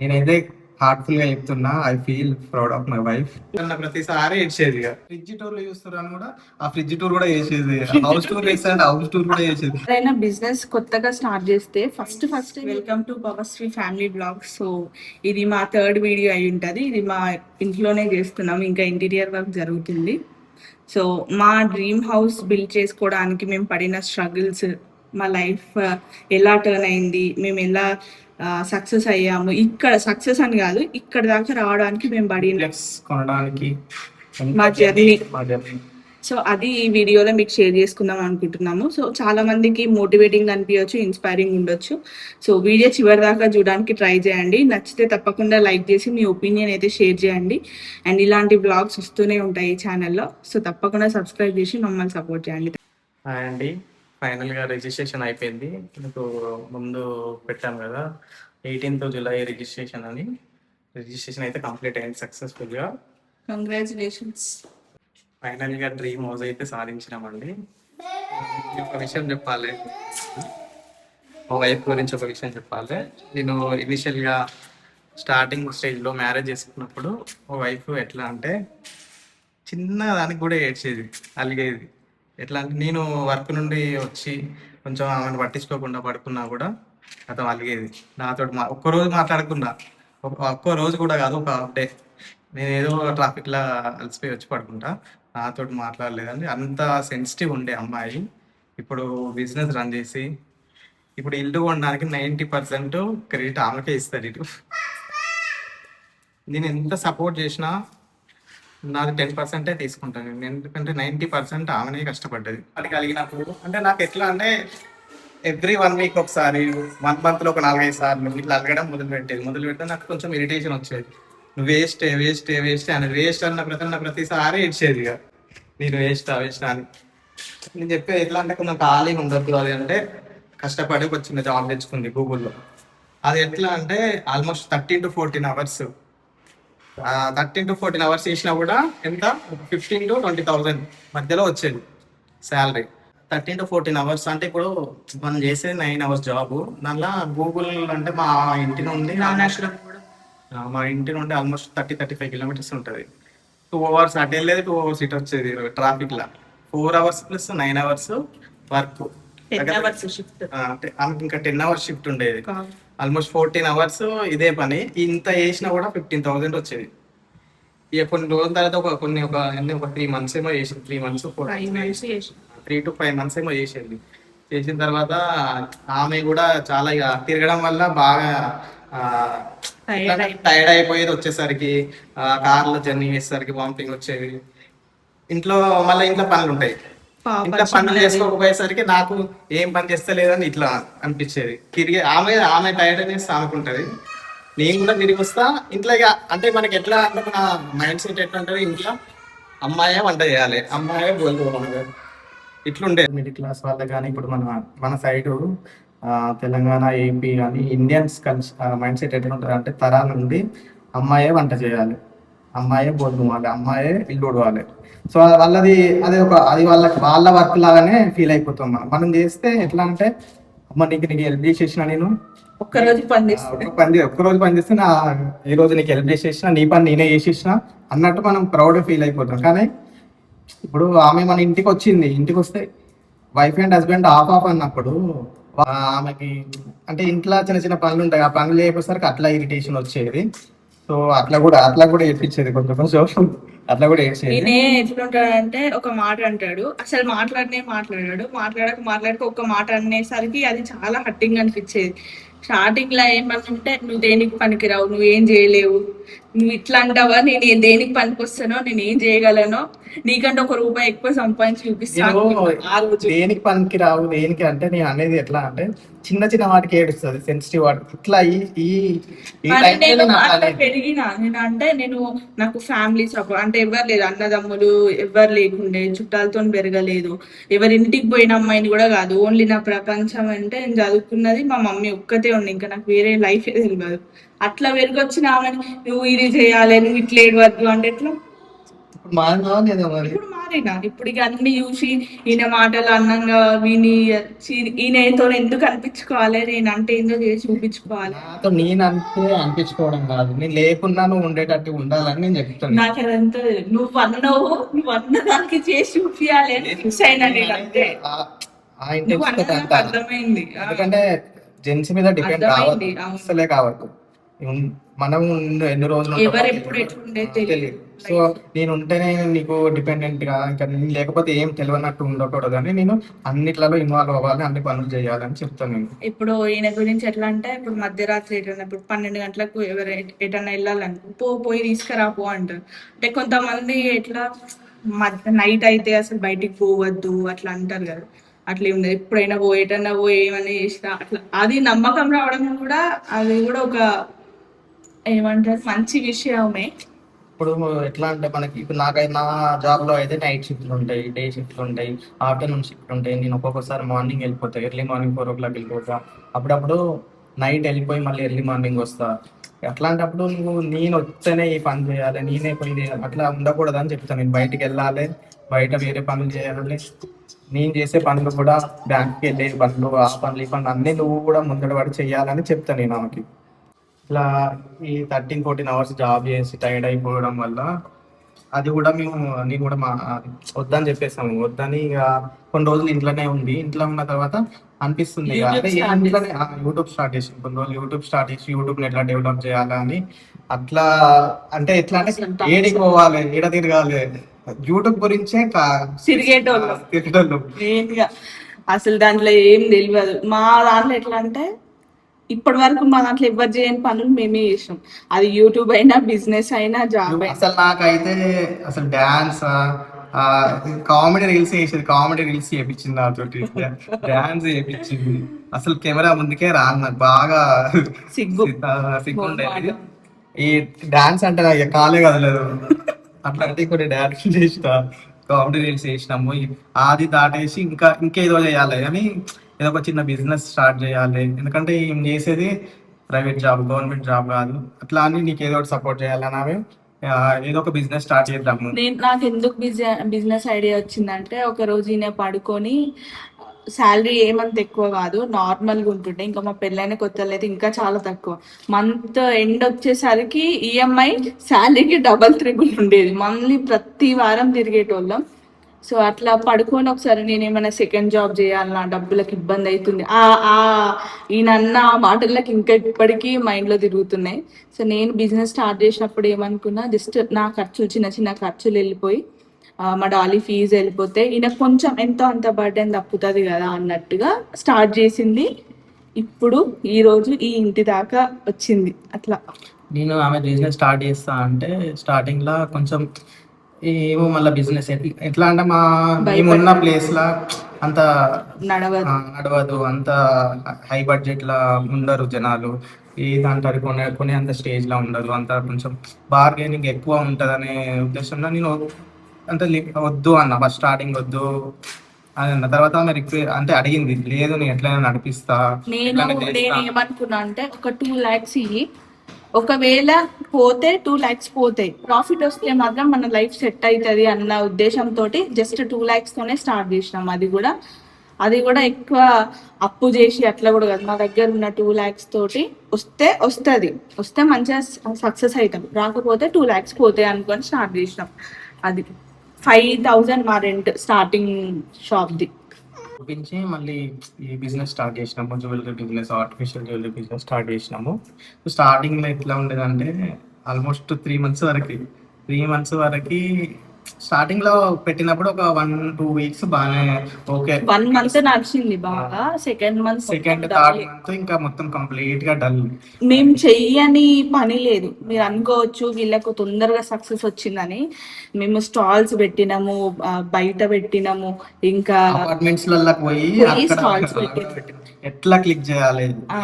నేనైతే హార్ట్ఫుల్ గా చెప్తున్నా, I feel proud of my wife. అన్న ప్రతిసారి ఏడ్చేది. ఇక ఫ్రిడ్జ్ టూర్ లో చూస్తారని కూడా ఆ ఫ్రిడ్జ్ టూర్ కూడా చేసేది, హౌస్ టూర్ చేస్తే హౌస్ టూర్ కూడా చేసేది. ఎవరైనా బిజినెస్ కొత్తగా స్టార్ట్ చేస్తే ఫస్ట్ వెల్కమ్ టు పవర్శ్రీ ఫ్యామిలీ బ్లాగ్. సో ఇది మా థర్డ్ వీడియో అయి ఉంటుంది. ఇది మా ఇంట్లోనే చేస్తున్నాం, ఇంకా ఇంటీరియర్ వర్క్ జరుగుతుంది. సో మా డ్రీమ్ హౌస్ బిల్డ్ చేసుకోవడానికి మేము పడిన స్ట్రగుల్స్, మా లైఫ్ ఎలా టర్న్ అయింది, మేము ఎలా సక్సెస్ అయ్యాము, ఇక్కడ సక్సెస్ అని కాదు ఇక్కడ దాకా రావడానికి మేము పడిన కొనడానికి మా జర్నీ. మా జర్నీ సో అది ఈ వీడియోలో మీకు షేర్ చేసుకుందాం అనుకుంటున్నాము. సో చాలా మందికి మోటివేటింగ్ అనిపించవచ్చు, ఇన్స్పైరింగ్ ఉండొచ్చు. సో వీడియో చివరి దాకా చూడడానికి ట్రై చేయండి. నచ్చితే తప్పకుండా లైక్ చేసి మీ ఒపీనియన్ అయితే షేర్ చేయండి. అండ్ ఇలాంటి బ్లాగ్స్ వస్తూనే ఉంటాయి ఈ ఛానల్లో. సో తప్పకుండా సబ్స్క్రైబ్ చేసి మమ్మల్ని సపోర్ట్ చేయండి. హాయ్ అండి, ఫైనల్గా రిజిస్ట్రేషన్ అయిపోయింది. మీకు ముందు పెట్టాం కదా 18th జూలై రిజిస్ట్రేషన్ అని. రిజిస్ట్రేషన్ అయితే కంప్లీట్ అయింది సక్సెస్ఫుల్గా. కంగ్రాచులేషన్స్. ఫైనల్గా డ్రీమ్ హౌస్ అయితే సాధించినామండి. ఒక విషయం చెప్పాలి, మా వైఫ్ గురించి ఒక విషయం చెప్పాలి. నేను ఇనిషియల్గా స్టార్టింగ్ స్టేజ్లో మ్యారేజ్ చేసుకున్నప్పుడు మా వైఫ్ ఎట్లా అంటే చిన్న దానికి కూడా ఏడ్చేది, అలిగేది. ఎట్లా అంటే నేను వర్క్ నుండి వచ్చి కొంచెం ఆమెను పట్టించుకోకుండా పడుకున్నా కూడా అతను అలిగేది. నాతో ఒక్కరోజు మాట్లాడకుండా, ఒక్కో రోజు కూడా కాదు, ఒక హాఫ్ డే నేను ఏదో ట్రాఫిక్లో అలసిపోయి వచ్చి పడుకుంటా, నాతో మాట్లాడలేదండి. అంత సెన్సిటివ్ ఉండే అమ్మాయి. ఇప్పుడు బిజినెస్ రన్ చేసి ఇప్పుడు ఇల్లు కొనడానికి 90% క్రెడిట్ ఆమెకే ఇస్తారు. ఇటు నేను ఎంత సపోర్ట్ చేసినా నాది 10% తీసుకుంటాను నేను, ఎందుకంటే 90% ఆమెనే కష్టపడ్డది. అది కలిగినప్పుడు అంటే నాకు ఎట్లా అంటే ఎవ్రీ 1 వీక్ ఒకసారి, 1 monthలో ఒక 4-5 సార్లు ఇట్లా అలగడం మొదలు పెడితే నాకు కొంచెం ఇరిటేషన్ వచ్చేది. నువ్వు వేస్ట్ అని వేస్ట్ అన్న ప్రతిసారి ఏడ్చేది. ఇక నేను వేస్ట్ అని నేను చెప్పేది ఎట్లా అంటే కొంచెం ఖాళీగా ఉండద్దు. అది అంటే కష్టపడి ఒక చిన్న జాబ్ తెచ్చుకుంది గూగుల్లో. అది ఎట్లా అంటే almost 13 to 14 hours, 13 to 14 hours చేసినా కూడా ఎంత 15,000 to 20,000 మధ్యలో వచ్చేది శాలరీ. 13 to 14 hours అంటే ఇప్పుడు మనం చేసేది 9 hours జాబ్. దానిలో గూగుల్ అంటే మా ఇంటి నుండి ఆల్మోస్ట్ 30-35 kilometers ఉంటుంది. 2 hours అటు వెళ్ళేది, 2 hours ఇటు వచ్చేది ట్రాఫిక్లో. 4 hours plus 9 hours వర్క్. ఆమెకి ఇంకా 10 hours షిఫ్ట్ ఉండేది. ఆల్మోస్ట్ 14 hours ఇదే పని. ఇంత చేసినా కూడా 15,000 వచ్చేది. ఇక కొన్ని రోజుల తర్వాత ఒక 3 months ఏమో చేసింది. 3 to 5 months ఏమో చేసేది. చేసిన తర్వాత ఆమె కూడా చాలా ఇక తిరగడం వల్ల బాగా టైర్డ్ అయిపోయేది. వచ్చేసరికి కార్లో జర్నీ చేసేసరికి వామిటింగ్ వచ్చేది. ఇంట్లో పనులు ఉంటాయి, ఇంట్లో పనులు చేసుకోకపోయేసరికి నాకు ఏం పని చేస్తలేదని ఇట్లా అనిపించేది. ఆమె టైర్డ్ అనేసి ఆమెకుంటది, నేను కూడా తిరిగి వస్తా ఇంట్లో. అంటే మనకి ఎట్లా అంటే మన మైండ్ సెట్ ఎట్లా ఉంటుంది, ఇంట్లో అమ్మాయే వంట చేయాలి, అమ్మాయే గోల్పోవాలి, ఇట్లుండే. మిడిల్ క్లాస్ వాళ్ళ కానీ ఇప్పుడు మన సైడు తెలంగాణ, ఏపీ కానీ ఇండియన్స్ మైండ్ సెట్ ఎట్లా ఉంటుంది అంటే తరాల నుండి అమ్మాయే వంట చేయాలి, అమ్మాయే బోధువాలి, అమ్మాయే ఇల్లు ఉడవాలి. సో అది వాళ్ళ వర్క్ లాగానే ఫీల్ అయిపోతాం. మనం చేస్తే ఎట్లా అంటే అమ్మ నీకు హెల్ప్ చేసేసిన, నేను ఒక్కరోజు పని చేస్తే ఈ రోజు నీకు హెల్ప్ చేసేసిన, నీ పని నేనే చేసేసిన అన్నట్టు మనం ప్రౌడ్ ఫీల్ అయిపోతాం. కానీ ఇప్పుడు ఆమె మన ఇంటికి వస్తే వైఫ్ అండ్ హస్బెండ్ ఆఫ్ అన్నప్పుడు ఆమెకి అంటే ఇంట్లో చిన్న చిన్న పనులు ఉంటాయి, ఆ పనులు చేయకపోసరికి అట్లా ఇరిటేషన్ వచ్చేది. సో అట్లా కూడా ఏడ్పించేది కొంచెం అట్లా కూడా ఏడ్చేది. నేనే ఎట్లుంటాడంటే ఒక మాట అంటాడు, అసలు మాట్లాడక ఒక మాట అనేసరికి అది చాలా హట్టింగ్ అనిపించేది. స్టార్టింగ్ లో ఏమనుంటే నువ్వు దేనికి పనికిరావు, నువ్వేం చేయలేవు, నువ్వు ఇట్లా అంటావా, నేను దేనికి పనికి వస్తానో, నేను ఏం చేయగలనో, నీకంటే ₹1 ఎక్కువ సంపాదించి చూపిస్తాను. దేనికి పనికి రావు, దేనికి అంటే నేను అనేది ఎట్లా అంటే చిన్న చిన్న వాటికి ఏడుస్తుంది, సెన్సిటివ్ వాటికి ఇట్లా పెరిగినా నేను నాకు ఫ్యామిలీ సపోర్ట్ అంటే ఎవరు లేదు, అన్నదమ్ములు ఎవరు లేకుండే, చుట్టాలతో పెరగలేదు, ఎవరింటికి పోయిన అమ్మాయిని కూడా కాదు. ఓన్లీ నా ప్రపంచం అంటే నేను చదువుకున్నది మా మమ్మీ ఒక్కతే ఉంది, ఇంకా నాకు వేరే లైఫ్ తెలియదు. అట్లా పెరిగొచ్చిన ఆమెను నువ్వు ఇది చేయాలి, నువ్వు ఇట్లా ఏడవద్దు అంటే ఎట్లా ఇప్పుడు మారినా లేదా మరి? ఇప్పుడు మారినా, ఇప్పుడు ఇక అన్ని చూసి ఈయన మాటలు అన్నంగా విని ఈయనతో ఎందుకు అనిపించుకోవాలి, నేను అంటే ఏందో చేసి చూపించుకోవాలి. నాతో నేను అంటే అనిపించుకోవడం కాదు, నేను లేకున్నా నువ్వు ఉండేటట్టు ఉండాలని నేను చెప్తాను. నాకు అదంతా నువ్వు అన్న దానికి చేసి చూపించాలి అని ఫిక్స్ అయినా నేను అంతే. ఆ నువ్వు ఇంటెన్షన్ అన్నది అంత నాకు అర్థమైంది. ఎందుకంటే జెంట్స్ మీద డిపెండ్ అర్థమైంది, కావద్దు, అవును. అసలే కావద్దు. మనం ఎన్ని రోజులు ఉంటామో ఎవరు ఎప్పుడు ఎట్లుండే తెలియదు. సో నేను ఉంటేనే నీకు డిపెండెంట్ గా, ఇంకా నేను లేకపోతే ఏం తెలియనట్టు ఉండకూడదు అని నేను అన్నిట్లలో ఇన్వాల్వ్ అవ్వాలి, అన్ని పనులు చేయాలని చెప్తాను నేను. ఇప్పుడు ఈయన గురించి ఎట్లా అంటే, ఇప్పుడు మధ్యరాత్రి ఎటన్నా ఇప్పుడు 12 గంటలకు ఎవరు ఎటన్నా వెళ్ళాలనుకో పోయి తీసుకురా పో అంటారు. అంటే కొంతమంది ఎట్లా నైట్ అయితే అసలు బయటికి పోవద్దు అట్లా అంటారు కదా, అట్లా ఏం లేదు. ఎప్పుడైనా ఎటన్నా ఏమన్నా చేసినా అట్లా అది నమ్మకం రావడం కూడా, అది కూడా ఒక ఏమంటారు మంచి విషయమే. ఇప్పుడు ఎట్లా అంటే మనకి ఇప్పుడు నాకైతే నా జాబ్ లో అయితే నైట్ షిఫ్ట్లు ఉంటాయి, డే షిఫ్ట్లు ఉంటాయి, ఆఫ్టర్నూన్ షిఫ్ట్ ఉంటాయి. నేను ఒక్కొక్కసారి మార్నింగ్ వెళ్ళిపోతా, ఎర్లీ మార్నింగ్ 4 o'clock వెళ్ళిపోతా, అప్పుడప్పుడు నైట్ వెళ్ళిపోయి మళ్ళీ ఎర్లీ మార్నింగ్ వస్తా. అట్లాంటప్పుడు నేను వస్తేనే ఈ పని చేయాలి, నేనే పోయి చేయాలి, అట్లా ఉండకూడదు అని చెప్తాను. నేను బయటికి వెళ్ళాలి, బయట వేరే పనులు చేయాలి, నేను చేసే పనులు కూడా బ్యాంక్కి వెళ్ళే పనులు, ఆ పనులు ఈ పనులు అన్నీ నువ్వు కూడా ముందడ పడి చేయాలని చెప్తాను నేను ఆమెకి. ఇట్లా ఈ 13-14 అవర్స్ జాబ్ చేసి టైర్డ్ అయిపోవడం వల్ల అది కూడా నేను కూడా వద్దని చెప్పేసాము. వద్దని ఇక కొన్ని రోజులు ఇంట్లోనే ఉండి, ఇంట్లో ఉన్న తర్వాత అనిపిస్తుంది ఇక అదే ఇంట్లోనే యూట్యూబ్ స్టార్ట్ చేసి కొన్ని రోజులు యూట్యూబ్ స్టార్ట్ చేసి యూట్యూబ్ని ఎట్లా డెవలప్ చేయాలని అట్లా. అంటే ఎట్లా అంటే ఏడికి పోవాలి, ఏడ తిరగాలి, యూట్యూబ్ గురించే తిరిగేటోళ్ళు. మెయిన్గా అసలు దాంట్లో ఏం తెలియదు. మా దాంట్లో ఎట్లా అంటే ఇప్పటి వరకు మా దాంట్లో ఎవరు చేయని పనులు మేమే చేసాం. అది యూట్యూబ్ అయినా బిజినెస్ అయినా జాబ్ అయినా. అసలు నాకైతే అసలు డాన్స్, కామెడీ రీల్స్ చేసేది, కామెడీ రీల్స్ చేయించింది నాతోటి, డాన్స్ చేయించింది. అసలు కెమెరా ముందుకే రాను, నాకు బాగా సిగ్గు ఉండేది. ఈ డాన్స్ అంటే నాకు కాలే కదలేదు. అట్లాంటి కొన్ని డాన్స్ చేసిన, కామెడీ రీల్స్ చేసినాము. అది దాటేసి ఇంకేదో చేయాలి అని ఏదో ఒక చిన్న బిజినెస్ స్టార్ట్ చేయాలి. ఎందుకంటే ఏం చేసేది ప్రైవేట్ జాబ్, గవర్నమెంట్ జాబ్ కాదు. అట్లా అని నీకు ఏదో ఒకటి సపోర్ట్ చేయాలని అవి ఏదో ఒక బిజినెస్ స్టార్ట్ చేద్దాము. నాకు ఎందుకు బిజినెస్ ఐడియా వచ్చిందంటే, ఒక రోజు ఈయన పడుకొని శాలరీ ఏమంత ఎక్కువ కాదు, నార్మల్గా ఉంటుండే. ఇంకా మా పెళ్ళైన కొత్తలో అయితే ఇంకా చాలా తక్కువ. మంత్ ఎండ్ వచ్చేసరికి ఈఎంఐ శాలరీకి డబల్ ట్రిపుల్ ఉండేది. మళ్ళీ ప్రతి వారం తిరిగేటోళ్ళం. సో అట్లా పడుకొని ఒకసారి నేను ఏమైనా సెకండ్ జాబ్ చేయాలన్నా, డబ్బులకు ఇబ్బంది అవుతుంది, ఈయనన్న ఆ మాటలకు ఇంకా ఇప్పటికీ మైండ్లో తిరుగుతున్నాయి. సో నేను బిజినెస్ స్టార్ట్ చేసినప్పుడు ఏమనుకున్నా, జస్ట్ నా ఖర్చులు చిన్న చిన్న ఖర్చులు వెళ్ళిపోయి మా డాలీ ఫీజు వెళ్ళిపోతే ఈయన కొంచెం ఎంతో అంత బర్డెన్ తప్పుతుంది కదా అన్నట్టుగా స్టార్ట్ చేసింది. ఇప్పుడు ఈరోజు ఈ ఇంటి దాకా వచ్చింది. అట్లా నేను ఆమె బిజినెస్ స్టార్ట్ చేస్తా అంటే స్టార్టింగ్ లా కొంచెం ఏమో మళ్ళీ బిజినెస్ ఎట్లా అంటే మేమున్న ప్లేస్ లా అంత నడవదు, అంత హై బడ్జెట్ లా ఉండరు జనాలు, ఏదంటారు కొనే అంత స్టేజ్ లా ఉండరు, అంత కొంచెం బార్గెనింగ్ ఎక్కువ ఉంటది అనే ఉద్దేశంలో నేను అంత వద్దు అన్న, ఫస్ట్ స్టార్టింగ్ వద్దు అని అన్న. తర్వాత ఆమె అంటే అడిగింది, లేదు నేను ఎట్లయినా నడిపిస్తా. నేను ఏమనుకున్నా అంటే, ఒక 2 lakhs ఇయ్యి, ఒకవేళ పోతే 2 lakhs పోతాయి, ప్రాఫిట్ వస్తే మాత్రం మన లైఫ్ సెట్ అవుతుంది అన్న ఉద్దేశంతో జస్ట్ 2 lakhs తోనే స్టార్ట్ చేసినాం. అది కూడా ఎక్కువ అప్పు చేసి అట్లా కూడా కాదు. మా దగ్గర ఉన్న 2 lakhs తోటి వస్తే మంచిగా సక్సెస్ అవుతాం, రాకపోతే 2 lakhs పోతాయి అనుకొని స్టార్ట్ చేసినాం. అది 5,000 మా రెంట్ స్టార్టింగ్ షాప్ది చూపించి మళ్ళీ ఈ బిజినెస్ స్టార్ట్ చేసినాము. Jewellery business, artificial jewellery business start చేసినాము. స్టార్టింగ్లో ఎట్లా ఉండేదంటే ఆల్మోస్ట్ 3 months వరకు స్టార్టింగ్ లో పెట్టినప్పుడు ఒక 1-2 weeks బాగానే ఓకే, 1 month నడిచింది బాగా. సెకండ్ థర్డ్ మంత్ ఇంకా మొత్తం కంప్లీట్ గా డల్. మేము చెయ్యని పని లేదు. మీరు అనుకోవచ్చు వీళ్ళకు తొందరగా సక్సెస్ వచ్చిందని. మేము స్టాల్స్ పెట్టినాము, బయట పెట్టినాము, ఇంకా అపార్ట్మెంట్స్ లకు పోయి స్టాల్స్ పెట్టినాము. ఎట్లా క్లిక్ చేయాలి,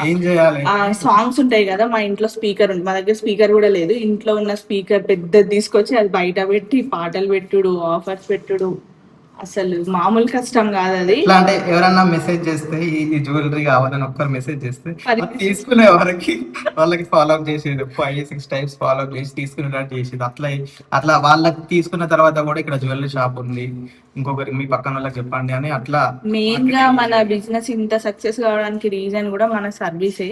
ఏం చేయాలి, సాంగ్స్ ఉంటాయి కదా, మా ఇంట్లో స్పీకర్ ఉంది, మా దగ్గర స్పీకర్ కూడా లేదు. ఇంట్లో ఉన్న స్పీకర్ పెద్దది తీసుకొచ్చి అది బయట పెట్టి పాటలు పెట్టుడు, ఆఫర్స్ పెట్టుడు, అసలు మామూలు కష్టం కాదు అది. ఎట్లా అంటే ఎవరన్నా మెసేజ్ చేస్తే ఈ జ్యువెలరీ కావాలని ఒక్కరు మెసేజ్ చేస్తే అది తీసుకునే వాళ్ళకి ఫాలో అప్ చేసేది 5-6 టైమ్స్ ఫాలో అప్ చేసి తీసుకునేటట్టు చేసేది. అట్లా వాళ్ళకి తీసుకున్న తర్వాత కూడా ఇక్కడ జ్యువెలరీ షాప్ ఉంది, ఇంకొకరికి మీ పక్కన వాళ్ళకి చెప్పండి అని అట్లా. మెయిన్ గా మన బిజినెస్ ఇంత సక్సెస్ కావడానికి రీజన్ కూడా మన సర్వీసే.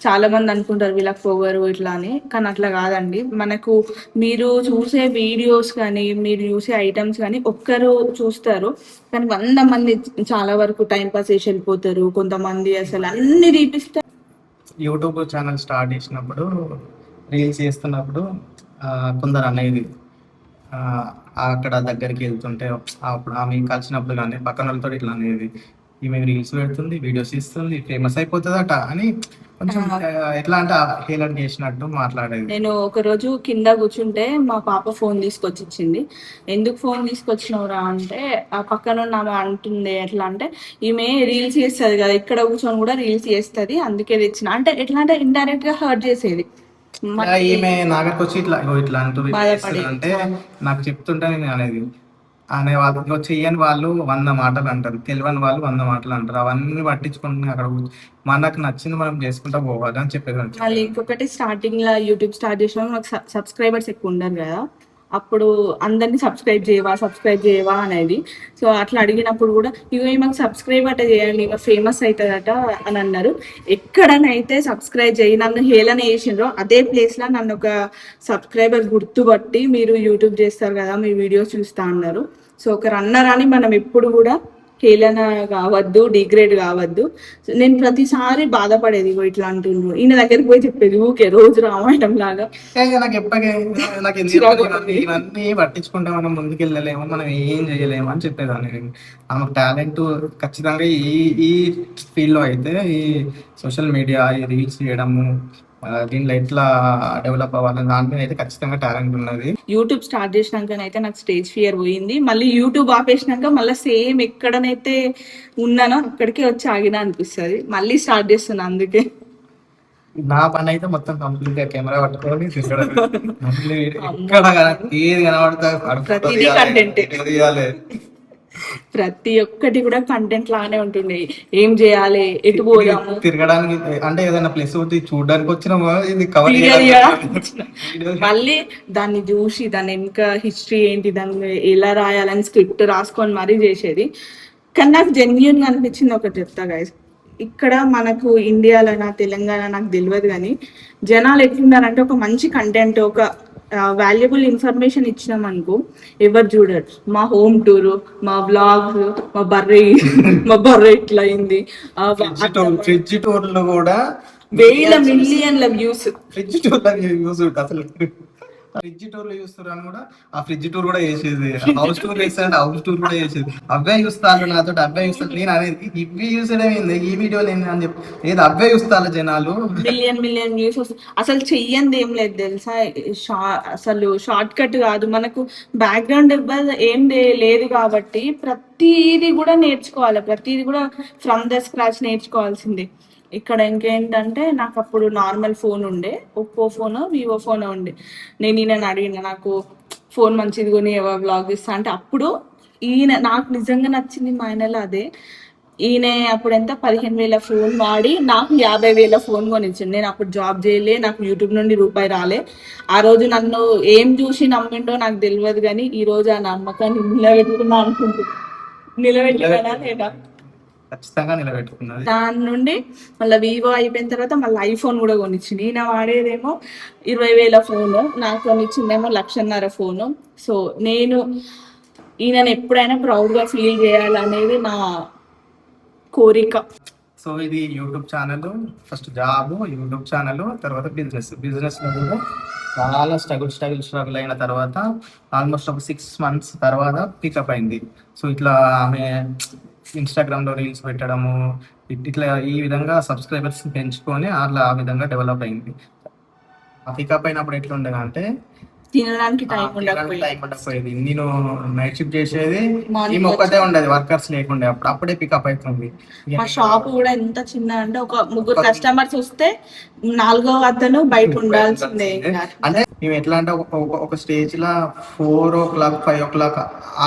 చాలా మంది అనుకుంటారు వీళ్ళకి పొగరు ఇట్లా అని, కానీ అట్లా కాదండి. మనకు మీరు చూసే వీడియోస్ కానీ మీరు చూసే ఐటమ్స్ కానీ ఒక్కరు చూస్తారు, కానీ 100 మంది చాలా వరకు టైం పాస్ చేసి వెళ్ళిపోతారు. కొంతమంది అసలు అన్ని తీపిస్తారు. యూట్యూబ్ ఛానల్ స్టార్ట్ చేసినప్పుడు రీల్స్ చేస్తున్నప్పుడు కొందరు అనేది అక్కడ దగ్గరికి వెళ్తుంటే అప్పుడు ఆమె కలిసినప్పుడు కానీ పక్కన వాళ్ళతో ఇట్లా అనేది, ఈమె రీల్స్ పెడుతుంది, వీడియోస్ ఇస్తుంది, ఫేమస్ అయిపోతుందట అని కొంచెం ఎట్లా అంటే హేళన చేసినట్టు మాట్లాడేది. నేను ఒక రోజు కింద కూర్చుంటే మా పాప ఫోన్ తీసుకొచ్చి ఇచ్చింది. ఎందుకు ఫోన్ తీసుకొచ్చినవరా అంటే, ఆ పక్కన ఉన్న ఆమె అంటుంది ఎట్లా అంటే, ఈమె రీల్స్ చేస్తుంది కదా, ఇక్కడ కూర్చొని కూడా రీల్స్ చేస్తుంది అందుకే తెచ్చిన అంటే, ఎట్లా అంటే ఇండైరెక్ట్ గా హర్ట్ చేసేది. ఈమె నాగరికి వచ్చి ఇట్లా అంటే నాకు చెప్తుంటే నేను అనేది వాళ్ళు చెయ్యని వాళ్ళు 100 మాటలు అంటారు, తెలియని వాళ్ళు 100 మాటలు అంటారు. అవన్నీ పట్టించుకుంటున్నా అక్కడ మనకు నచ్చింది మనం చేసుకుంటా పోవాలి అని చెప్పేది. మళ్ళీ ఇంకొకటి, స్టార్టింగ్ లో యూట్యూబ్ స్టార్ట్ చేసిన నాకు సబ్స్క్రైబర్స్ ఎక్కువ ఉండరు కదా, అప్పుడు అందరినీ సబ్స్క్రైబ్ చేయవా అనేది. సో అట్లా అడిగినప్పుడు కూడా ఇవి మాకు సబ్స్క్రైబ్ అట చేయండి, ఇక ఫేమస్ అవుతుందట అని అన్నారు. ఎక్కడనైతే సబ్స్క్రైబ్ చేయి నన్ను హేళన చేసిండ్రో అదే ప్లేస్ లో నన్ను ఒక సబ్స్క్రైబర్ గుర్తుపట్టి మీరు యూట్యూబ్ చేస్తారు కదా మీ వీడియోస్ చూస్తా అన్నారు. సో ఒకరు అన్నారని మనం ఎప్పుడు కూడా హేళన కావద్దు, డిగ్రేడ్ కావద్దు. నేను ప్రతిసారి బాధపడేది ఇట్లా అంటుండ్రు, ఈయన దగ్గరికి పోయి చెప్పేది ఊకే రోజు రామాయణం లాగా. నాకు ఇవన్నీ పట్టించుకుంటే మనం ముందుకు వెళ్ళలేము, మనం ఏం చేయలేము అని చెప్పేదాన్ని. ఆమెకు టాలెంట్ ఖచ్చితంగా ఈ ఫీల్డ్ లో అయితే ఈ సోషల్ మీడియా, ఈ రీల్స్ చేయడము, దీంట్లో ఎట్లా డెవలప్ అవ్వాలని దాని మీద అయితే ఖచ్చితంగా టాలెంట్ ఉన్నది. యూట్యూబ్ స్టార్ట్ చేసినాకనైతే నాకు స్టేజ్ ఫియర్ పోయింది. మళ్ళీ యూట్యూబ్ ఆపేసినాక మళ్ళీ సేమ్ ఎక్కడనైతే ఉన్నానో అక్కడికే వచ్చి ఆగినా అనిపిస్తుంది. మళ్ళీ స్టార్ట్ చేస్తున్నా. అందుకే నా పని అయితే మొత్తం కంప్లీట్ గా కెమెరా పట్టుకొని ఎక్కడ ఏది కనబడతా ప్రతి ఒక్కటి కూడా కంటెంట్ లానే ఉంటుంది. ఏం చేయాలి, ఎటు పోదాము, తిరగడానికి అంటే ఏదైనా ప్లేస్ చూడడానికి వచ్చినామో ఇది కవర్ మళ్ళీ దాన్ని చూసి దాని ఇంకా హిస్టరీ ఏంటి, దాన్ని ఎలా రాయాలని స్క్రిప్ట్ రాసుకొని మరీ చేసేది. కానీ నాకు జెన్యూన్ గా అనిపించింది ఒకటి చెప్తా గైస్, ఇక్కడ మనకు ఇండియాలో తెలంగాణ నాకు తెలియదు కానీ జనాలు ఎట్లున్నారంటే ఒక మంచి కంటెంట్, ఒక వాల్యుబుల్ ఇన్ఫర్మేషన్ ఇచ్చినాం అనుకో ఎవరు చూడరు. మా హోమ్ టూర్, మా బ్లాగ్స్, మా బర్రె ఇట్లా అయింది, ఫ్రిడ్జ్ టూర్లు కూడా వేల మిలియన్ల వ్యూస్. ఫ్రిడ్జ్ టూర్ అసలు ఫ్రిడ్జ్ టూర్ లో చూస్తారు కూడా, ఆ ఫ్రిడ్జ్ టూర్ కూడా చేసేది, హౌస్ టూర్ చేస్తారంటే హౌస్ టూర్ కూడా చేసేది. అవే చూస్తారు నాతో, అవే చూస్తారు. నేను అనేది ఇవి చూసడం ఏంది, ఈ వీడియోలు ఏంది అని చెప్పి ఏది అవే చూస్తారు జనాలు. మిలియన్ వ్యూస్ వస్తాయి. అసలు చెయ్యంది ఏం లేదు తెలుసా, అసలు షార్ట్ కట్ కాదు, మనకు బ్యాక్గ్రౌండ్ ఏం లేదు కాబట్టి ప్రతిదీ కూడా నేర్చుకోవాలి, ప్రతిదీ కూడా ఫ్రమ్ ద స్క్రాచ్ నేర్చుకోవాల్సిందే. ఇక్కడ ఇంకేంటంటే నాకు అప్పుడు నార్మల్ ఫోన్ ఉండే, ఒప్పో ఫోన్, వివో ఫోన్ ఉండే. నేను ఈయన అడిగిన నాకు ఫోన్ మంచిది కొని ఎవరు బ్లాగ్ ఇస్తా అంటే, అప్పుడు ఈయన నాకు నిజంగా నచ్చింది మా ఆయనలో అదే. ఈయన అప్పుడు ఎంత 15,000 ఫోన్ వాడి నాకు 50,000 ఫోన్ కొనిచ్చింది. నేను అప్పుడు జాబ్ చేయలే, నాకు యూట్యూబ్ నుండి రూపాయి రాలే. ఆ రోజు నన్ను ఏం చూసి నమ్మిండో నాకు తెలియదు, కానీ ఈ రోజు ఆ నమ్మకాన్ని నిలబెట్టుకున్నా నిలబెట్టుకున్నా లేదా ఖచ్చితంగా నిలబెట్టుకున్నది. దాని నుండి మళ్ళీ వివో అయిపోయిన తర్వాత మళ్ళీ ఐఫోన్ కూడా కొనిచ్చింది. ఈయన వాడేదేమో 20,000 ఫోన్, నాకు కొనిచ్చిందేమో 1,50,000 ఫోన్. సో నేను ఈయనను ఎప్పుడైనా ప్రౌడ్గా ఫీల్ చేయాలనేది నా కోరిక. సో ఇది YouTube channel, first job, YouTube channel, తర్వాత బిజినెస్ లో కూడా చాలా స్ట్రగుల్ అయిన తర్వాత ఆల్మోస్ట్ ఒక 6 months తర్వాత పికప్ అయింది. సో ఇట్లా ఆమె ఇన్స్టాగ్రామ్ లో రీల్స్ పెట్టడము, ఇట్లా ఈ విధంగా సబ్స్క్రైబర్స్ పెంచుకొని అట్లా ఆ విధంగా డెవలప్ అయింది. ఆ పికప్ అయినప్పుడు ఎట్లా ఉండేది అంటే తినడానికి టైం ఉండకపోయేది. నేను నైట్ షిఫ్ట్ చేసేది, ఈమె ఒక్కటే ఉండేది, వర్కర్స్ లేకుండే. అప్పుడే పికప్ అవుతుంది. మా షాప్ కూడా ఎంత చిన్న అంటే ఒక 3 కస్టమర్స్ వస్తే 4వ అతను బయట ఉండాల్సిందే. అంటే మేము ఎట్లా అంటే ఒక స్టేజ్లో 4 o'clock 5 o'clock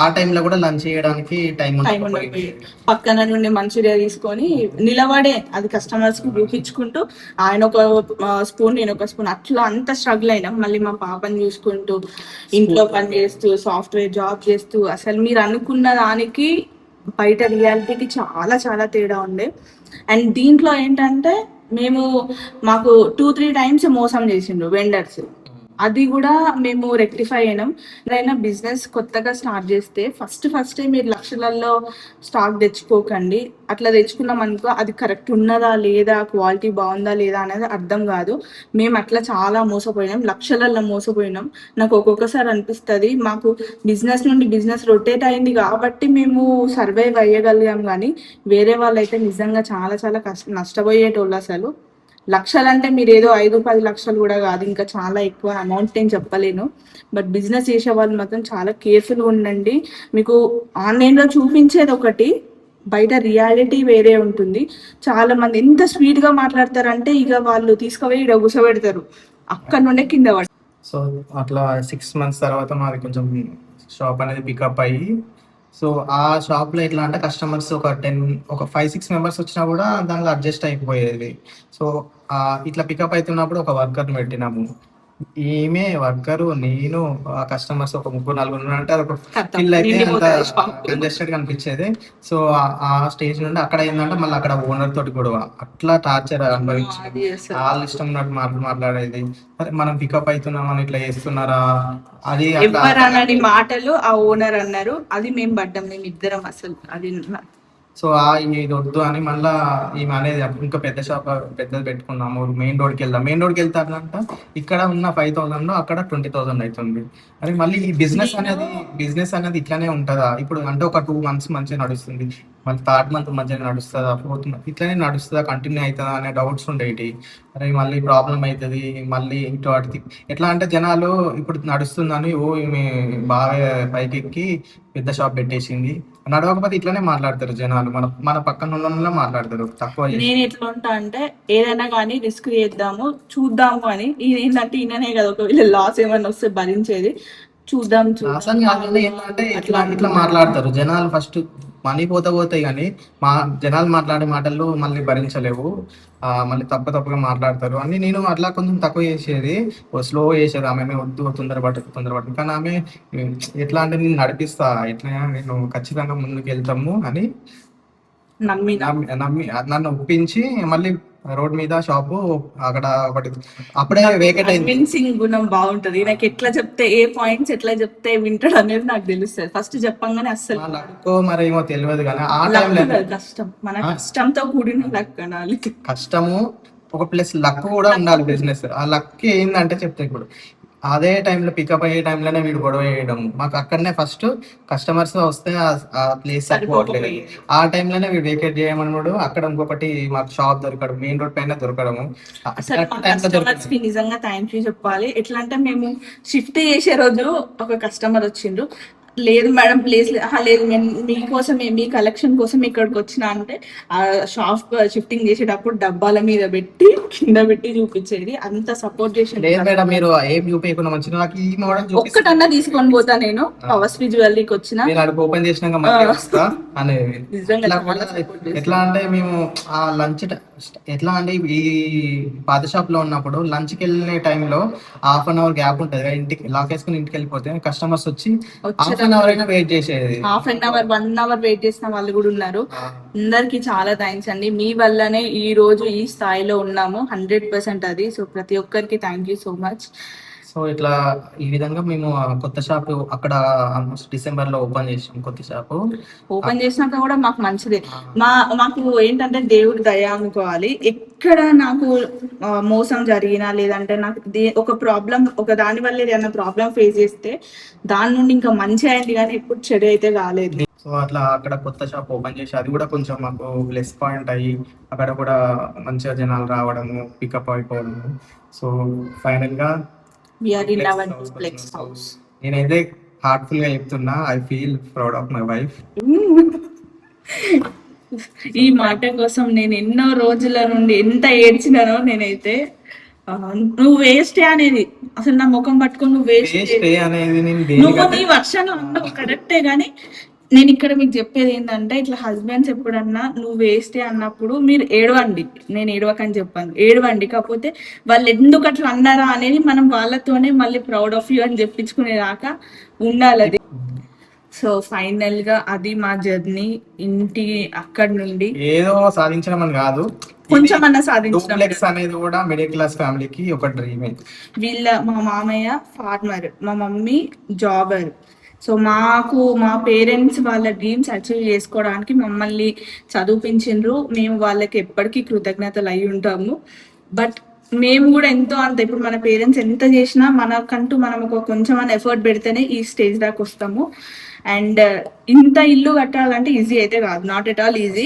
ఆ టైంలో కూడా లంచ్ చేయడానికి టైం టైం ఉండకపోయి పక్కన నుండి మంచూరియా తీసుకొని నిలబడే అది కస్టమర్స్ కి చూపించుకుంటూ ఆయన ఒక స్పూన్ నేను ఒక స్పూన్ అట్లా అంత స్ట్రగుల్ అయినాం. మళ్ళీ మా పాపని చూసుకుంటూ ఇంట్లో పని చేస్తూ సాఫ్ట్వేర్ జాబ్ చేస్తూ అసలు మీరు అనుకున్న దానికి బయట రియాలిటీకి చాలా చాలా తేడా ఉండే. అండ్ దీంట్లో ఏంటంటే మాకు 2-3 times మోసం చేసిండ్రు వెండర్స్. అది కూడా మేము రెక్టిఫై అయినాం. ఏదైనా బిజినెస్ కొత్తగా స్టార్ట్ చేస్తే ఫస్ట్ మీరు లక్షలలో స్టాక్ తెచ్చుకోకండి. అట్లా తెచ్చుకున్నాం అనుకో అది కరెక్ట్ ఉన్నదా లేదా, క్వాలిటీ బాగుందా లేదా అనేది అర్థం కాదు. మేము అట్లా చాలా మోసపోయినాం, లక్షలలో మోసపోయినాం. నాకు ఒక్కొక్కసారి అనిపిస్తుంది మాకు బిజినెస్ నుండి బిజినెస్ రొటేట్ అయింది కాబట్టి మేము సర్వైవ్ అయ్యగలిగాం, కానీ వేరే వాళ్ళైతే నిజంగా చాలా చాలా నష్టపోయేటోళ్ళు. అసలు లక్షలంటే మీరు ఏదో 5-10 లక్షలు కూడా కాదు, ఇంకా చాలా ఎక్కువ అమౌంట్ నేను చెప్పలేను. బట్ బిజినెస్ చేసే వాళ్ళు మాత్రం చాలా కేర్ఫుల్గా ఉండండి. మీకు ఆన్లైన్లో చూపించేది ఒకటి, బయట రియాలిటీ వేరే ఉంటుంది. చాలా మంది ఎంత స్వీట్గా మాట్లాడతారంటే ఇక వాళ్ళు తీసుకుపోయి ఇక్కడ కూర్చోబెడతారు, అక్కడ నుండే కింద పడతారు. సో అట్లా 6 months తర్వాత మాది కొంచెం షాప్ అనేది పికప్ అయ్యి, సో ఆ షాప్లో ఎట్లా అంటే కస్టమర్స్ ఒక 5-6 members వచ్చినా కూడా దానిలో అడ్జస్ట్ అయిపోయేది. సో ఇట్లా పికప్ అవుతున్నప్పుడు ఒక వర్కర్ని పెట్టినాము. ఈమె వర్కరు నేను ఆ కస్టమర్స్ ఒక 3-4 అంటే ఒక ఫిల్ అయితే అంత కంజెస్టెడ్ అనిపించేది. సో ఆ స్టేజ్ నుండి అక్కడ ఏంటంటే మళ్ళీ అక్కడ ఓనర్ తోటి గొడవ, అట్లా టార్చర్ అనుభవించి వాళ్ళ ఇష్టం ఉన్నట్టు మాట్లాడేది. సరే మనం పికప్ అవుతున్నామని ఇట్లా చేస్తున్నారా అది ఎవరనని మాటలు ఆ ఓనర్ అన్నారు, అది మేము పడ్డాం, మేము ఇద్దరం అసలు అది. సో ఇది వద్దు అని మళ్ళీ ఈమె అనేది ఇంకా పెద్ద షాప్ పెద్దది పెట్టుకున్నాము, మెయిన్ రోడ్కి వెళ్తారంట. ఇక్కడ ఉన్న 5,000 అక్కడ 20,000 అవుతుంది. అది మళ్ళీ ఈ బిజినెస్ అనేది ఇట్లానే ఉంటుందా? ఇప్పుడు అంటే ఒక 2 months మంచిగా నడుస్తుంది, మళ్ళీ 3rd month మంచిగా నడుస్తుందా, 4th month ఇట్లానే నడుస్తుందా, కంటిన్యూ అవుతుందా అనే డౌట్స్ ఉండేవి. అరే మళ్ళీ ప్రాబ్లం అవుతుంది, మళ్ళీ ఇటు వాటికి ఎట్లా అంటే జనాలు ఇప్పుడు నడుస్తుందని ఈమె బాగా పైకెక్కి పెద్ద షాప్ పెట్టేసింది నడవకపోతే ఇట్లానే మాట్లాడతారు జనాలు, మన పక్కన ఉన్న మాట్లాడతారు తక్కువ. నేను ఎట్లా ఉంటా అంటే ఏదైనా కానీ రిస్క్ చేద్దాము చూద్దాము అని. ఏంటంటే ఈయననే కదా ఒకవేళ లాస్ ఏమైనా వస్తే భరించేది, చూద్దాం ఏంటంటే ఇట్లా మాట్లాడతారు జనాలు. ఫస్ట్ మనీ పోతాయి కానీ జనాలు మాట్లాడే మాటల్లో మళ్ళీ భరించలేవు, మళ్ళీ తప్పుగా మాట్లాడతారు అని. నేను అట్లా కొంచెం తక్కువ చేసేది, స్లో చేసేది. ఆమె వద్దు తొందరపట్టు కానీ ఆమె ఎట్లా అంటే నేను నడిపిస్తా, ఎట్లా నేను ఖచ్చితంగా ముందుకు వెళ్తాము అని నమ్మి నన్ను ఒప్పించి మళ్ళీ రోడ్ మీద షాపు అక్కడ ఒకటి అప్పుడే వేకెట్ అయింది. కన్విన్సింగ్ గుణం బాగుంటది నాకు. ఎట్లా చెప్తే ఏ పాయింట్స్ ఎట్లా చెప్తే వింటాడు అనేది నాకు తెలుస్తుంది. ఫస్ట్ చెప్పంగానే అస్సలు మరి ఏమో తెలియదు కానీ ఆ టైంలో కష్టం, మన కష్టంతో కూడిన లక్ అనాలి. కష్టము ఒక ప్లస్ లక్ కూడా ఉండాలి బిజినెస్. ఆ లక్ ఏంటంటే చెప్తే ఇప్పుడు అదే టైంలో పికప్ అయ్యే టైంలోనే వీడు గొడవ వేయడం, మాకు అక్కడనే ఫస్ట్ కస్టమర్స్ వస్తే ఆ ప్లేస్ సరిపోవట్లేదు. ఆ టైంలోనే వీడు వేకేట్ చేయమన్నాడు. అక్కడ ఇంకొకటి మాకు షాప్ దొరకడం, మెయిన్ రోడ్ పైన దొరకడము. నిజంగా థ్యాంక్ యూ చెప్పాలి. ఎట్లా అంటే మేము షిఫ్ట్ చేసే రోజు ఒక కస్టమర్ వచ్చిండ్రు, లేదు మేడం ప్లేస్ లేదు, మీకోసమే మీ కలెక్షన్ కోసం ఇక్కడికి వచ్చిన అంటే ఆ షాప్ షిఫ్టింగ్ చేసేటప్పుడు డబ్బాల మీద పెట్టి కింద పెట్టి చూపించేది, అంత సపోర్ట్ చేసి. మీరు ఏం చూపించకుండా మంచి నాకు ఈ మోడల్ ఒక్కటన్నా తీసుకొని పోతా నేను పవర్శ్రీ జ్యువెలరీకి వచ్చిన ఓపెన్ చేసినాక అనేది. ఎట్లా అంటే మేము ఆ లంచ్ ఎట్లా అంటే ఈ పాత షాప్ లో ఉన్నప్పుడు లంచ్ కి వెళ్ళే టైంలో 1/2 hour గ్యాప్ ఉంటుంది, ఇంటికి లాక్ వేసుకుని ఇంటికి వెళ్ళిపోతే కస్టమర్స్ వచ్చి 1/2 hour అయినా వెయిట్ చేసేది. 1/2 hour 1 hour వెయిట్ చేసిన వాళ్ళు కూడా ఉన్నారు. అందరికి చాలా థ్యాంక్స్ అండి, మీ వల్లనే ఈ రోజు ఈ స్థాయిలో ఉన్నాము 100% అది. సో ప్రతి ఒక్కరికి thank you so much. So ఇట్లా ఈ విధంగా మేము కొత్త షాప్ అక్కడ ఆల్మోస్ట్ డిసెంబర్ లో ఓపెన్ చేసాం. కొత్త షాప్ ఓపెన్ చేసినాక కూడా మాకు మంచిదే, మాకు ఏంటంటే దేవుడి దయ అనుకోవాలి. ఎక్కడ నాకు మోసం జరిగినా లేదంటే నాకు ఒక ప్రాబ్లం ఒక దాని వల్ల ఏదైనా ప్రాబ్లం ఫేస్ చేస్తే దాని నుండి ఇంకా మంచి అయింది కానీ ఎప్పుడు చెడు అయితే కాలేదు. సో అట్లా అక్కడ కొత్త షాప్ ఓపెన్ చేసి అది కూడా కొంచెం మాకు ప్లస్ పాయింట్ అయ్యి అక్కడ కూడా మంచిగా జనాలు రావడము, పికప్ అయిపోవడము. సో ఫైనల్ గా నేనైతే హార్ట్ఫుల్ గా చెప్తున్నా, I feel proud of my wife. ఈ మాట కోసం నేను ఎన్నో రోజుల నుండి ఎంత ఏడ్చినానో నేనైతే. నువ్వు వేస్టే అనేది అసలు నా ముఖం పట్టుకొని నువ్వు వేస్ట్ వేస్ట్ అనేది నేను నువ్వు దేనికంటే నీ వర్షంలో అన్నావు కరెక్టే, కానీ నేను ఇక్కడ మీకు చెప్పేది ఏంటంటే ఇట్లా హస్బెండ్స్ ఎప్పుడన్నా నువ్వు వేస్టే అన్నప్పుడు మీరు ఏడవండి, నేను ఏడవకని చెప్పాను, ఏడవండి. కాకపోతే వాళ్ళు ఎందుకు అట్లా అన్నారా అనేది మనం వాళ్ళతోనే మళ్ళీ ప్రౌడ్ ఆఫ్ యూ అని చెప్పించుకునేదాకా ఉండాలి అది. సో ఫైనల్ గా అది మా జర్నీ. ఇంటి అక్కడి నుండి ఏదో సాధించడం అని కాదు, కొంచెం అన్న సాధించడం. డూప్లెక్స్ అనేది కూడా మిడిల్ క్లాస్ ఫ్యామిలీకి ఒక డ్రీమే. మా మామయ్య ఫార్మర్, మా మమ్మీ జాబర్. సో మా పేరెంట్స్ వాళ్ళ డ్రీమ్స్ అచీవ్ చేసుకోవడానికి మమ్మల్ని చదివించిండ్రు. మేము వాళ్ళకి ఎప్పటికీ కృతజ్ఞతలు అయి ఉంటాము. బట్ మేము కూడా ఎంతో అంత, ఇప్పుడు మన పేరెంట్స్ ఎంత చేసినా మనకంటూ మనం ఒక కొంచెం ఎఫర్ట్ పెడితేనే ఈ స్టేజ్ దాకా వస్తాము. అండ్ ఇంత ఇల్లు కట్టాలంటే ఈజీ అయితే కాదు, నాట్ ఎట్ ఆల్ ఈజీ.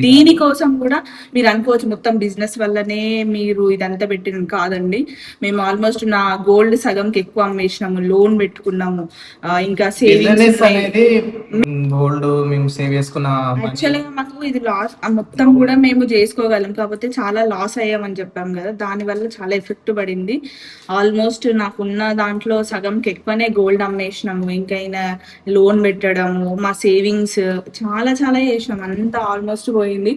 దీనికోసం కూడా మీరు అనుకోవచ్చు మొత్తం బిజినెస్ వల్లనే మీరు ఇదంతా పెట్టిన, కాదండి. మేము ఆల్మోస్ట్ నా గోల్డ్ సగంకి ఎక్కువ అమ్మేసినాము, లోన్ పెట్టుకున్నాము, ఇంకా సేవింగ్స్ అనేది గోల్డ్ మేము సేవ్ చేసుకున్న. యాక్చువల్గా మాకు ఇది లాస్ మొత్తం కూడా మేము చేసుకోగలం, కాకపోతే చాలా లాస్ అయ్యామని చెప్పాం కదా, దాని వల్ల చాలా ఎఫెక్ట్ పడింది. ఆల్మోస్ట్ నాకున్న దాంట్లో సగంకి ఎక్కువనే గోల్డ్ అమ్మేసినాము, ఇంకా లోన్ పెట్టడము, మా సేవింగ్స్ చాలా చాలా చేసినాం, అంతా ఆల్మోస్ట్ పోయింది.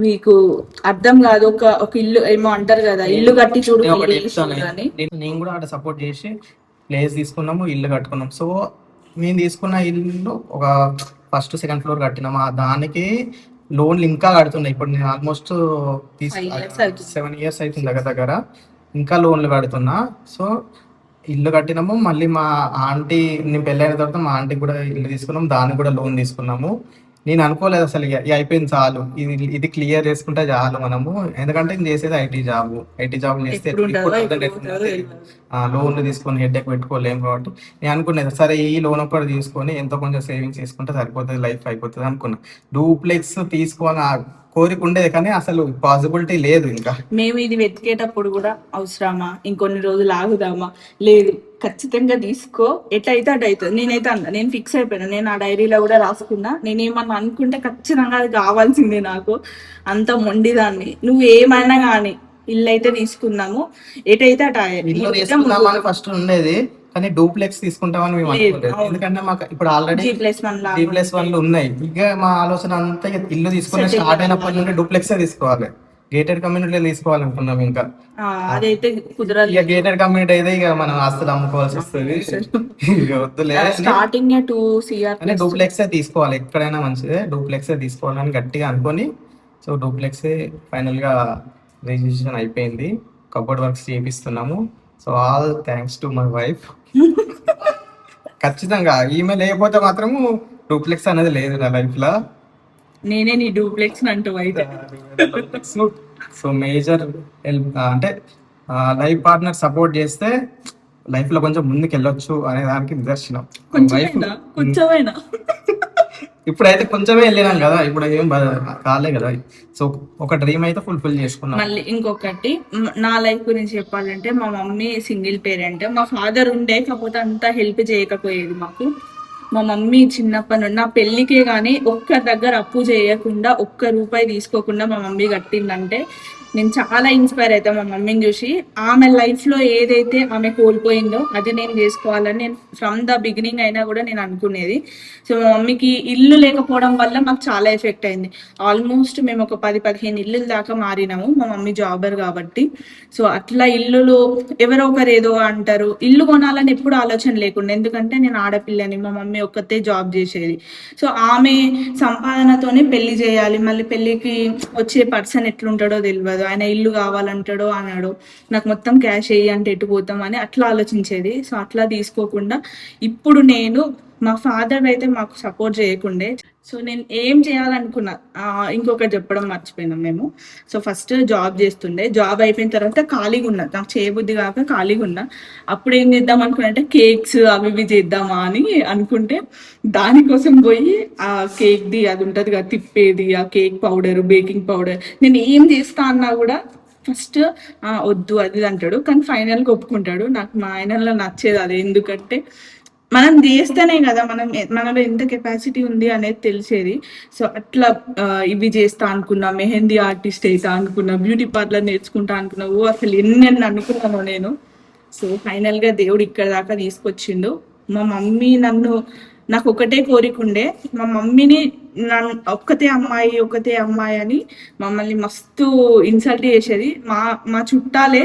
మీకు అర్థం కాదు, ఒక ఇల్లు ఏమో అంటారు కదా, ఇల్లు కట్టి చూడు అని. నేను కూడా అక్కడ సపోర్ట్ చేసి ప్లేస్ తీసుకున్నాము, ఇల్లు కట్టుకున్నాం. సో మేము తీసుకున్న ఇల్లు ఒక ఫస్ట్ సెకండ్ ఫ్లోర్ కట్టినాము, దానికి లోన్లు ఇంకా కడుతున్నాయి. ఇప్పుడు నేను ఆల్మోస్ట్ 7 years అవుతుంది దగ్గర, ఇంకా లోన్లు కడుతున్నా. సో ఇల్లు కట్టినాము, మళ్ళీ మా ఆంటీ, నేను పెళ్ళైన తర్వాత మా ఆంటీకి కూడా ఇల్లు తీసుకున్నాము, దానికి కూడా లోన్ తీసుకున్నాము. నేను అనుకోలేదు అసలు ఇక అయిపోయింది చాలు, ఇది క్లియర్ చేసుకుంటే చాలు మనము. ఎందుకంటే నేను చేసేది ఐటీ జాబ్ చేస్తే లోన్లు తీసుకొని హెడ్ఏక్ పెట్టుకోలేము. కాబట్టి నేను అనుకునేది సరే ఈ లోన్ ఒక్కటి తీసుకొని ఎంతో కొంచెం సేవింగ్స్ చేసుకుంటే సరిపోతుంది, లైఫ్ అయిపోతుంది అనుకున్నా. డూప్లెక్స్ తీసుకోవాలని కోరిక ఉండేది, కానీ అసలు పాసిబిలిటీ లేదు. ఇంకా మేము ఇది వెతికేటప్పుడు కూడా అవసరమా, ఇంకొన్ని రోజులు ఆగుదామా, లేదు ఖచ్చితంగా తీసుకో, ఎట్లయితే అటు అవుతుంది. నేనైతే నేను ఫిక్స్ అయిపోయినా, నేను ఆ డైరీలో కూడా రాసుకున్నా, నేనేమన్నా అనుకుంటే ఖచ్చితంగా అది కావాల్సిందే నాకు, అంత మొండిదాన్ని. నువ్వు ఏమైనా కానీ ఇల్లు అయితే తీసుకున్నాము, ఎటైతే అటు ఫస్ట్ ఉండేది, కానీ డూప్లెక్స్ తీసుకుంటామని మేము అనుకోలేదు. ఎందుకంటే మాకు ఇప్పుడు ఆల్రెడీ G+1 ఉన్నాయి. ఇక మా ఆలోచన అంతా ఇల్లు తీసుకుని స్టార్ట్ అయినప్పటి నుండి డూప్లెక్స్ తీసుకోవాలి, గేటెడ్ కమ్యూనిటీ తీసుకోవాలనుకున్నాం. ఇంకా అదైతే కుదరదు. ఇక గేటెడ్ కమ్యూనిటీ అయితే ఇక మనం ఆస్తులు అమ్ముకోవాల్సి వస్తుంది, వద్దులే. స్టార్టింగ్ 2 CR డూప్లెక్స్ తీసుకోవాలి, ఎక్కడైనా మంచిదే, డూప్లెక్స్ తీసుకోవాలని గట్టిగా అనుకొని, సో డూప్లెక్స్ ఫైనల్ గా రిజిస్ట్రేషన్ అయిపోయింది, కబోర్డ్ వర్క్స్ చేపిస్తున్నాము. So all thanks to my wife. ఖచ్చితంగా ఈమె లేకపోతే మాత్రము డూప్లెక్స్ అనేది లేదు నా లైఫ్ లో. నేనే నీ డూప్లెక్స్ అంటూ అయితే. సో మేజర్ హెల్ప్ అంటే లైఫ్ పార్ట్నర్ సపోర్ట్ చేస్తే లైఫ్ లో కొంచెం ముందుకు వెళ్ళొచ్చు అనే దానికి నిదర్శనం. కొంచెమైనా ఇప్పుడైతే కొంచెమే వెళ్ళినాం కదా, ఇప్పుడు ఏం కాలే కదా. సో ఒక డ్రీమ్ అయితే ఫుల్ఫిల్ చేసుకున్నాం. మళ్ళీ ఇంకొకటి నా లైఫ్ గురించి చెప్పాలంటే, మా మమ్మీ సింగిల్ పేరెంట్, మా ఫాదర్ ఉండే, కాకపోతే అంతా హెల్ప్ చేయకపోయేది మాకు. మా మమ్మీ చిన్నప్పటి నుండి నా పెళ్లికే కానీ ఒక్క దగ్గర అప్పు చేయకుండా, ఒక్క రూపాయి తీసుకోకుండా మా మమ్మీ కట్టిందంటే నేను చాలా ఇన్స్పైర్ అవుతాను మా మమ్మీని చూసి. ఆమె లైఫ్లో ఏదైతే ఆమె కోల్పోయిందో అది నేను చేసుకోవాలని నేను ఫ్రమ్ ద బిగినింగ్ అయినా కూడా నేను అనుకునేది. సో మా మమ్మీకి ఇల్లు లేకపోవడం వల్ల మాకు చాలా ఎఫెక్ట్ అయింది. ఆల్మోస్ట్ మేము ఒక 10-15 ఇల్లుల దాకా మారినాము, మా మమ్మీ జాబర్ కాబట్టి. సో అట్లా ఇల్లులు ఎవరో ఒకరు ఏదో అంటారు, ఇల్లు కొనాలని ఎప్పుడు ఆలోచన లేకుండా, ఎందుకంటే నేను ఆడపిల్లని, మా మమ్మీ ఒక్కతే జాబ్ చేసేది. సో ఆమె సంపాదనతోనే పెళ్లి చేయాలి, మళ్ళీ పెళ్లికి వచ్చే పర్సన్ ఎట్లుంటాడో తెలియదు, ఆయన ఇల్లు కావాలంటాడో అన్నాడు, నాకు మొత్తం క్యాష్ వేయి అంటే ఎటు పోతాం అని అట్లా ఆలోచించేది. సో అట్లా తీసుకోకుండా ఇప్పుడు నేను, మా ఫాదర్ అయితే మాకు సపోర్ట్ చేయకుండే. సో నేను ఏం చేయాలనుకున్నా, ఇంకొకటి చెప్పడం మర్చిపోయినాం మేము. సో ఫస్ట్ జాబ్ చేస్తుండే, జాబ్ అయిపోయిన తర్వాత ఖాళీగా ఉన్నా, నాకు చేయబుద్ధి కాక ఖాళీగా ఉన్నా. అప్పుడు ఏం చేద్దాం అనుకున్నా అంటే కేక్స్ అవి ఇవి చేద్దామా అని అనుకుంటే, దానికోసం పోయి ఆ కేక్ది అది ఉంటుంది కదా తిప్పేది, ఆ కేక్ పౌడర్, బేకింగ్ పౌడర్, నేను ఏం చేస్తా అన్నా కూడా ఫస్ట్ వద్దు అది అంటాడు, కానీ ఫైనల్గా ఒప్పుకుంటాడు. నాకు మా ఆయనలో నచ్చేది అదే, ఎందుకంటే మనం చేస్తేనే కదా మనలో ఎంత కెపాసిటీ ఉంది అనేది తెలిసేది. సో అట్లా ఇవి చేస్తా అనుకున్నా, మెహందీ ఆర్టిస్ట్ అవుతా అనుకున్నా, బ్యూటీ పార్లర్ నేర్చుకుంటా అనుకున్నా, అసలు ఎన్నెన్ని అనుకున్నాను నేను. సో ఫైనల్ గా దేవుడు ఇక్కడ దాకా తీసుకొచ్చిండు. మా మమ్మీ నాకు ఒకటే కోరిక ఉండే, మా మమ్మీని నన్ను ఒక్కతే అమ్మాయి అని మమ్మల్ని మస్తు ఇన్సల్ట్ చేసేది. మా చుట్టాలే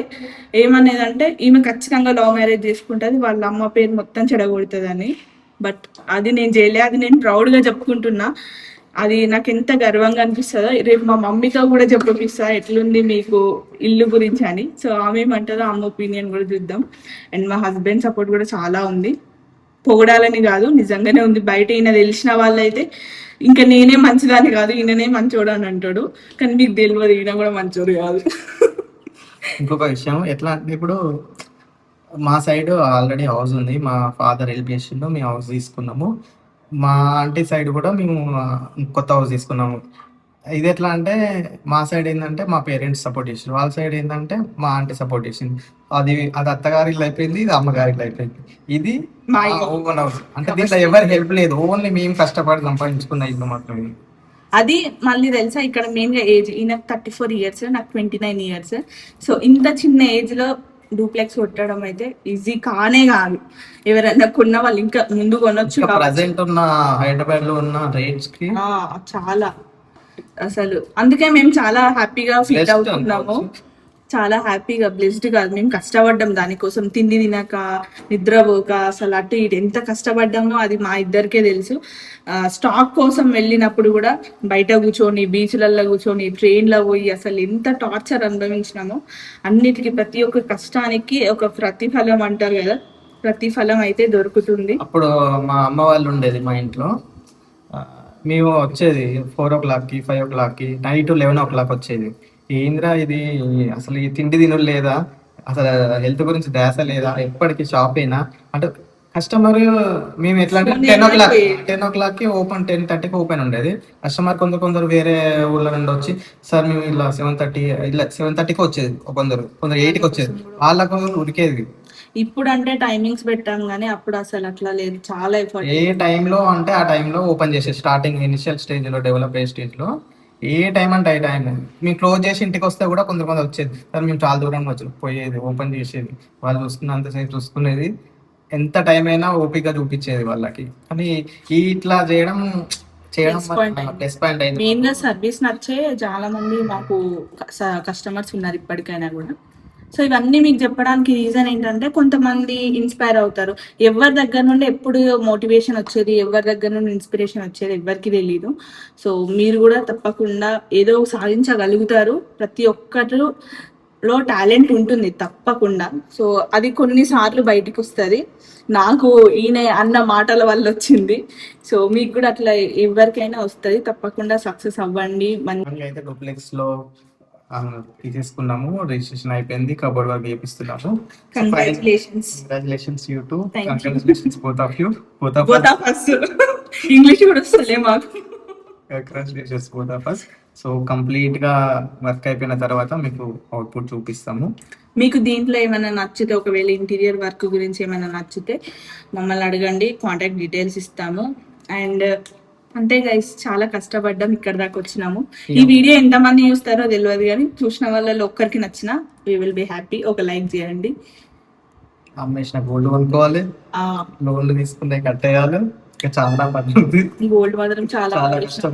ఏమనేదంటే ఈమె ఖచ్చితంగా లవ్ మ్యారేజ్ చేసుకుంటుంది, వాళ్ళ అమ్మ పేరు మొత్తం చెడగొడుతుంది అని. బట్ అది నేను చేయలే, అది నేను ప్రౌడ్గా చెప్పుకుంటున్నా. అది నాకు ఎంత గర్వంగా అనిపిస్తుందో. రేపు మా మమ్మీతో కూడా చెప్పిస్తా ఎట్లుంది మీకు ఇల్లు గురించి అని. సో ఆమె ఏమంటారో ఆమె ఒపీనియన్ కూడా చూద్దాం. అండ్ మా హస్బెండ్ సపోర్ట్ కూడా చాలా ఉంది, పొగడాలని కాదు నిజంగానే ఉంది. బయట ఈయన తెలిసిన వాళ్ళైతే ఇంకా నేనే మంచిదాన్ని కాదు, ఈయననే మంచోడు అని అంటాడు. కానీ మీకు తెలియదు ఈయన కూడా మంచోడు కాదు. ఇంకొక విషయం ఎట్లా అంటే ఇప్పుడు మా సైడ్ ఆల్రెడీ హౌస్ ఉంది, మా ఫాదర్ హెల్ప్ చేసిండు, మేము హౌస్ తీసుకున్నాము. మా ఆంటీ సైడ్ కూడా మేము కొత్త హౌస్ తీసుకున్నాము. ఇది ఎట్లా అంటే మా సైడ్ ఏంటంటే మా పేరెంట్స్ సపోర్ట్ చేసారు, వాళ్ళ సైడ్ ఏంటంటే మా ఆంటీ సపోర్ట్ చేసింది. అది అత్తగారి ఇల్లు అయిపోయింది, ఇది అమ్మగారి ఇల్లు అయిపోయింది. ఇది మా ఓన్ హౌస్. అంటే దీంట్లో ఎవరి హెల్ప్ లేదు, ఓన్లీ మేము కష్టపడి సంపాదించుకున్న ఇల్లు మాత్రమే. అది మళ్ళీ తెలుసా ఇక్కడ మెయిన్ గా ఏజ్, ఈయనకు 34 years, నాకు 29 years. సో ఇంత చిన్న ఏజ్ లో డూప్లెక్స్ కొట్టడం అయితే ఈజీ కానే కాదు. ఎవరైనా కొన్న వాళ్ళు ఇంకా ముందు కొనొచ్చు. ప్రజెంట్ ఉన్న హైదరాబాద్ లో ఉన్న రేట్స్ కి చాలా అసలు అందుకే మేము చాలా హ్యాపీగా ఫీల్ అవుతున్నాము. చాలా హ్యాపీగా బ్లెస్డ్ కాదు, మేము కష్టపడ్డాం దానికోసం, తిండి తినక నిద్రపోక అసలు అటు ఇటు ఎంత కష్టపడ్డామో అది మా ఇద్దరికే తెలుసు. స్టాక్ కోసం వెళ్ళినప్పుడు కూడా బయట కూర్చొని, బీచ్లలో కూర్చొని, ట్రైన్లో పోయి అసలు ఎంత టార్చర్ అనుభవించినామో. అన్నిటికీ ప్రతి ఒక్క కష్టానికి ఒక ప్రతిఫలం అంటారు కదా, ప్రతిఫలం అయితే దొరుకుతుంది. అప్పుడు మా అమ్మ వాళ్ళు ఉండేది మా ఇంట్లో, మేము వచ్చేది 4 o'clockకి 5 o'clockకి, నైట్ 11 o'clock వచ్చేది. ఏంద్రా ఇది, అసలు ఈ తిండి తినుడు లేదా, అసలు హెల్త్ గురించి ధ్యాస లేదా, ఎప్పటికీ షాప్ అయినా అంటే కస్టమర్. మేము ఎట్లా అంటే 10 o'clockకి ఓపెన్, 10:30కి ఓపెన్ ఉండేది. కస్టమర్ కొందరు వేరే ఊళ్ళ నుండి వచ్చి సార్ మేము ఇలా 7:30కి వచ్చేది, కొందరు 8కి వచ్చేది, వాళ్ళకు ఉరికేది. ఇప్పుడు అంటే టైమింగ్స్ పెట్టాం కానీ అప్పుడు అసలు అట్లా లేదు, చాలా ఎఫర్ట్. ఏ టైంలో అంటే ఆ టైంలో ఓపెన్ చేసేది, స్టార్టింగ్ ఇనిషియల్ స్టేజ్ లో, డెవలప్ అయ్యే స్టేజ్ లో ఏ టైం అంటే ఏ టైం. మేము క్లోజ్ చేసి ఇంటికి వస్తే కూడా కొందరు వచ్చేది, సార్ మేము చాలా దూరం వచ్చి పోయేది, ఓపెన్ చేసేది, వాళ్ళు చూసుకున్నంతసేపు చూసుకునేది, ఎంత టైం అయినా ఓపిక చూపించేది వాళ్ళకి. కానీ ఇట్లా చేయడం ప్లస్ పాయింట్ అయింది. మెయిన్ గా సర్వీస్ నచ్చే చాలా మంది మాకు కస్టమర్స్ ఉన్నారు ఇప్పటికైనా కూడా. సో ఇవన్నీ మీకు చెప్పడానికి రీజన్ ఏంటంటే కొంతమంది ఇన్స్పైర్ అవుతారు. ఎవరి దగ్గర నుండి ఎప్పుడు మోటివేషన్ వచ్చేది, ఎవరి దగ్గర నుండి ఇన్స్పిరేషన్ వచ్చేది ఎవరికి తెలియదు. సో మీరు కూడా తప్పకుండా ఏదో సాధించగలుగుతారు. ప్రతి ఒక్కరిలో టాలెంట్ ఉంటుంది తప్పకుండా. సో అది కొన్నిసార్లు బయటకు వస్తుంది. నాకు ఈయన అన్న మాటల వల్ల వచ్చింది. సో మీకు కూడా అట్లా ఎవరికైనా వస్తుంది, తప్పకుండా సక్సెస్ అవ్వండి. అయితే డూప్లెక్స్ లో తీసేసుకున్నాము, రిజిస్ట్రేషన్ అయిపోయింది, కబోర్డ్ వర్క్ చేపిస్తున్నాము. Congratulations you too, congratulations both of you, both of us. English కూడా వస్తలే మాకు. Congratulations both of us. So complete గా వర్క్ అయిపోయిన తర్వాత మీకు అవుట్పుట్ చూపిస్తాము. మీకు దీంట్లో ఏమైనా నచ్చితే, ఒకవేళ ఇంటీరియర్ వర్క్ గురించి ఏమైనా నచ్చితే మమ్మల్ని అడగండి, కాంటాక్ట్ డీటెయిల్స్ ఇస్తాము. అండ్ అంతే గైస్, చాలా కష్టపడ్డాం, ఇక్కడ దాకా వచ్చినాము. ఈ వీడియో ఎంతమంది చూస్తారో తెలియదు కానీ చూసిన వాళ్ళలో ఒక్కరికి నచ్చినా వీ విల్ బి హ్యాపీ. ఒక లైక్ చేయండి. అమ్మేసిన గోల్డ్ కొనుక్కోవాలి, లోన్లు తీసుకుంటే కట్టేయాలి, ఇంకా చాలా పద్ధతి. గోల్డ్ మాత్రం చాలా కష్టం.